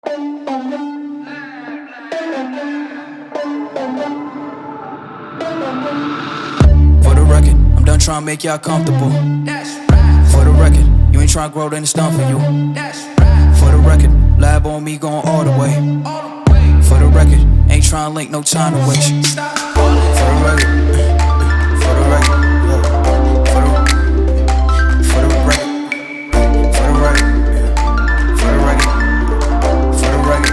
For the record, I'm done trying to make y'all comfortable. For the record, you ain't trying to grow, then it's done for you. For the record, lab on me going all the way. For the record, ain't trying to link, no time to waste. For the record, for the record, for the record, for the record, for the record.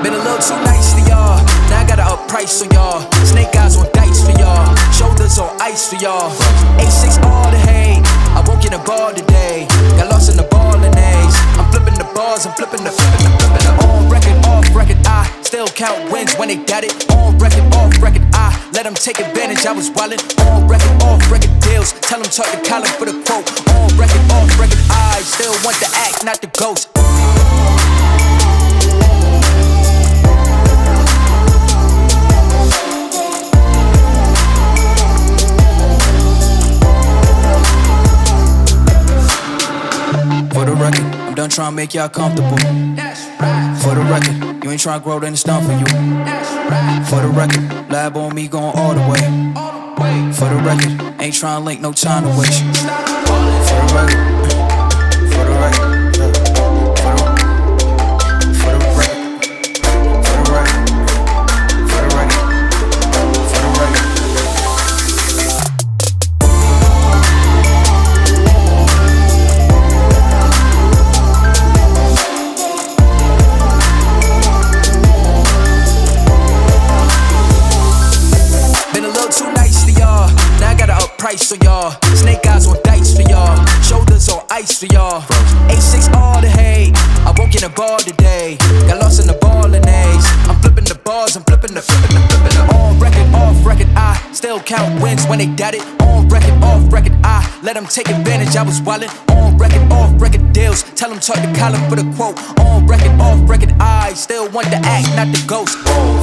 Been a little too nice to y'all. Now I gotta up price on y'all. Snake eyes on dice for y'all. Shoulders on ice for y'all. A6 all the hate. I won't get a ball today. Got lost in the ball and A's. I'm flipping the bars, I'm flipping the on record, off record. I still count wins when they got it. On record, off record. I let them take advantage. I was wildin'. On record, off record deals. Tell them talk to Colin for the quote. On record, off record. I still want the act, not the ghost. For the record, I'm done trying to make y'all comfortable. For the record, you ain't trying to grow, then it's done for you. For the record, lab on me going all the way. For the record, ain't trying to link, no time to waste. For the record, for the record. Price for y'all, snake eyes on dice for y'all, shoulders on ice for y'all. A6 all the hate, I won't get a ball today. Got lost in the ball and A's. I'm flipping the bars, I'm flipping the on record, off record. I still count wins when they got it. On record, off record. I let them take advantage. I was wildin'. On record, off record deals. Tell them talk to Colin for the quote. On record, off record. I still want the act, not the ghost.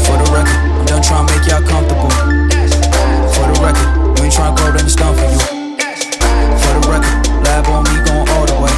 For the record, I'm done trying to make y'all comfortable. For the record. You ain't tryna grow, then it's done for you. For the record, lab on me going all the way.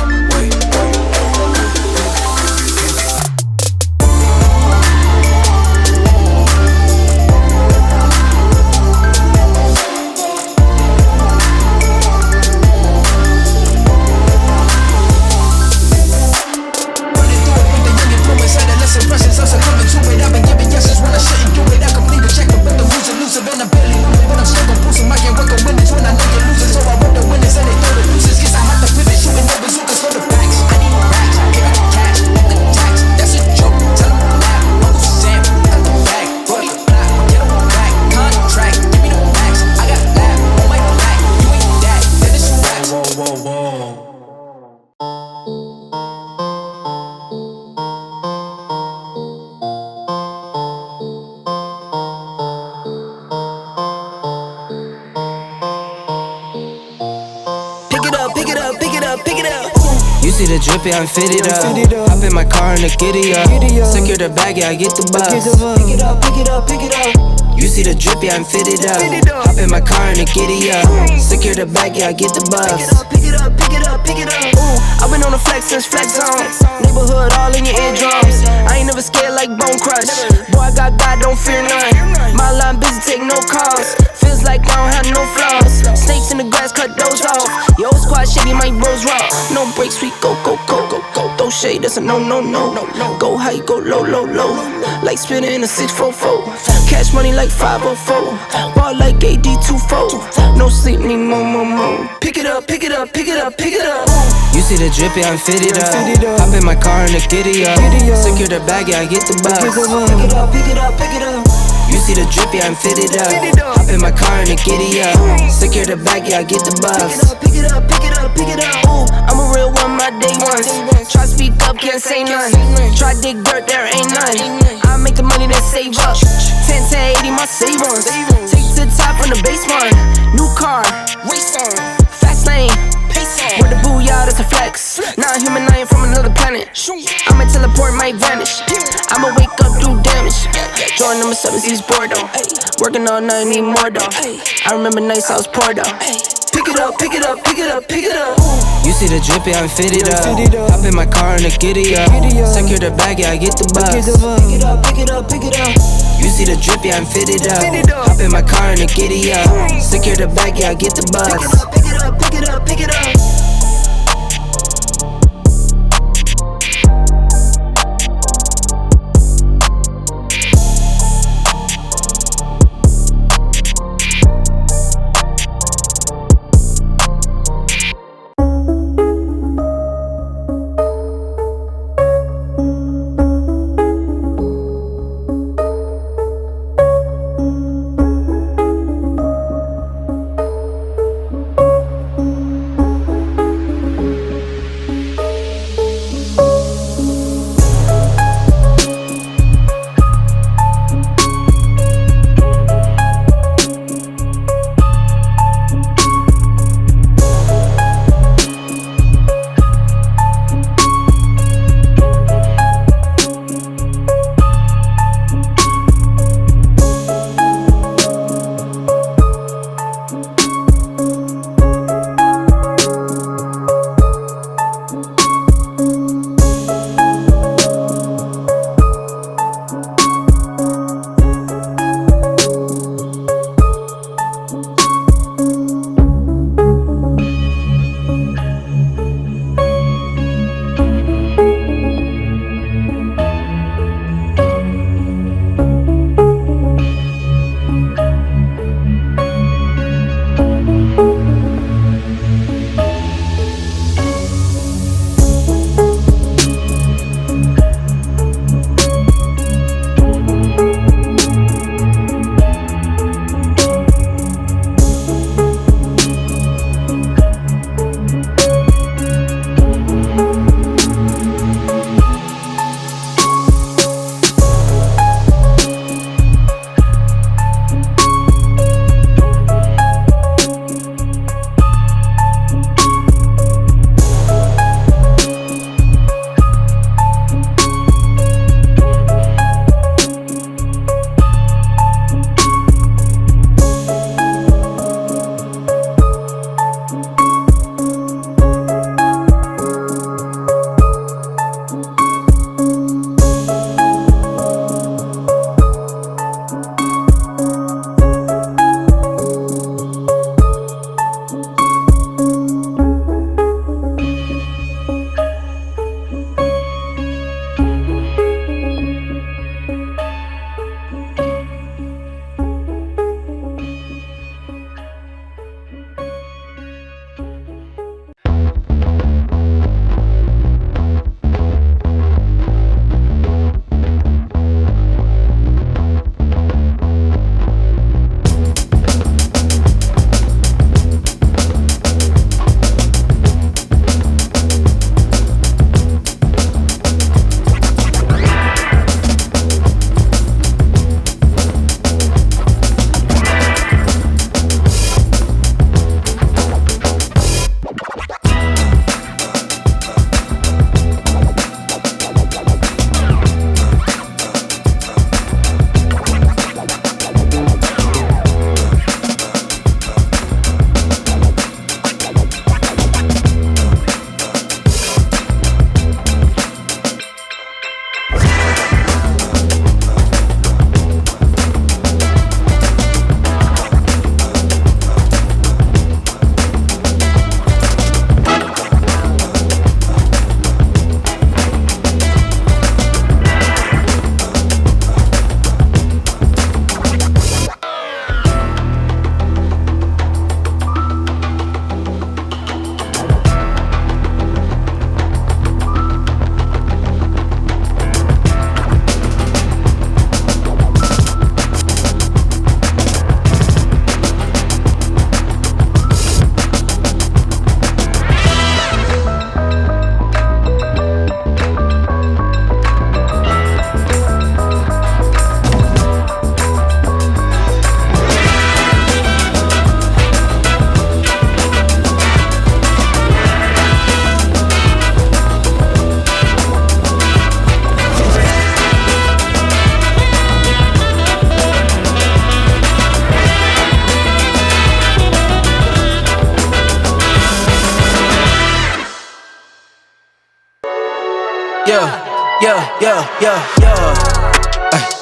Running through it with the young influence, had a less impressions, I'm succumbing to it. I've been giving yeses when I shouldn't do it. I complete the check, but the who's elusive and I'm barely moving, but I'm stuck on boosting. I can't work on winners when I know you're losing, so I work the winners and they throw the losers. Guess I have to pivot, shooting the bazookas for the facts. I need racks, give me cash, let the tax. That's a joke, tell them laugh. Uncle Sam, got the bag, roll the block, get them back. Contract, give me the max. I got lab on my back. You ain't that, then it's facts. Whoa. Pick it up. You see the drip, yeah, I'm fitted up. Hop in my car and I get it up. Secure the bag, yeah, I get the bus. Pick it up. You see the drip, yeah, I'm fitted up. Hop in my car and I get it up. Secure the bag, yeah, I get the bus. Pick it up. Ooh, I've been on the flex since flex zone. Neighborhood all in your eardrums. I ain't never scared like Bone Crush. Boy, I got God, don't fear none. My line busy, take no calls. Feels like I don't have no flaws. Snakes in the grass, cut those off. Yo, squad shady, my bros raw. No breaks, we go. Throw shade, that's a no. Go high, go low. Like spinning in a 644. Cash money like 504. Ball like AD24. No sleep, need more. Pick it up. You see the drip, yeah, I'm fitted up. Hop in my car and I get it up. Secure the bag, yeah, I get the bus. Pick it up. You see the drip, yeah, I'm fitted up. Hop in my car and I get it up. Secure the bag, yeah, I get the bus. Pick it up. Ooh, I'm a real one, my day ones. Try speak up, can't say none. Try dig dirt, there ain't none. I make the money that save up. 10 to 80, my save ones. Take to the top from the basement. New car, race on. Fast lane, pace on. With the booyah, that's a flex. Not human, I ain't from another planet. I'ma teleport, might vanish. I'ma wake up, do damage. Join number 7, he's bored though. Working all night, need more though. I remember nights I was poor though. Pick pick it up, pick it up, pick it up, pick it up. You see the drip, yeah, I'm fitted up. Hop in my car and a giddy up. Secure the bag, yeah, I get the bus. Pick it up, pick it up, pick it up. You see the drip, yeah, I'm fitted up. Hop in my car and a giddy up. Secure the bag, yeah, I get the bus. Pick it up, pick it up, pick it up, pick it up.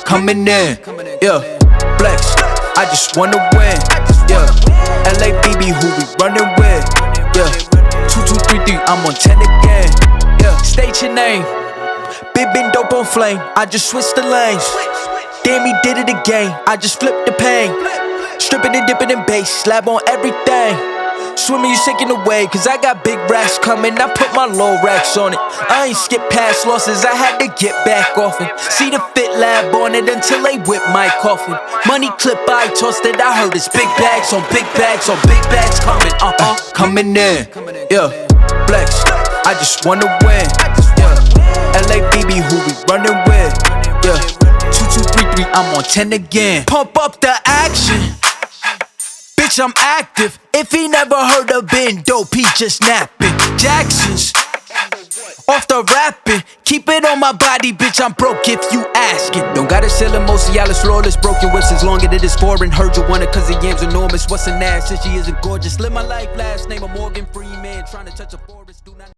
Coming in, flex, I just wanna win, LABB, who we running with, 2233, I'm on 10 again, state your name, been dope on flame, I just switched the lanes, damn he did it again, I just flipped the pain, stripping and dipping in bass, slab on everything, swimming you sinking away, cause I got big racks coming, I put my low racks on it, I ain't skip past losses, I had to get back off it, see the fit lab on it until they whip my coffin, money clip I tossed it, I heard it's big bags on big bags on big bags coming, coming in, flex, I just wanna win, LABB, who we running with, 2233, I'm on 10 again, pump up the action, bitch, I'm active. If he never heard of been dope, he just napping. Jackson's off the rapping. Keep it on my body, bitch, I'm broke if you asking. Don't gotta sell him, Mosialis, flawless, broken whips as long as it is foreign. Heard you want it cause the yam's enormous. What's an ass? Since she isn't gorgeous. Live my life, last name of Morgan Freeman. Trying to touch a forest, do not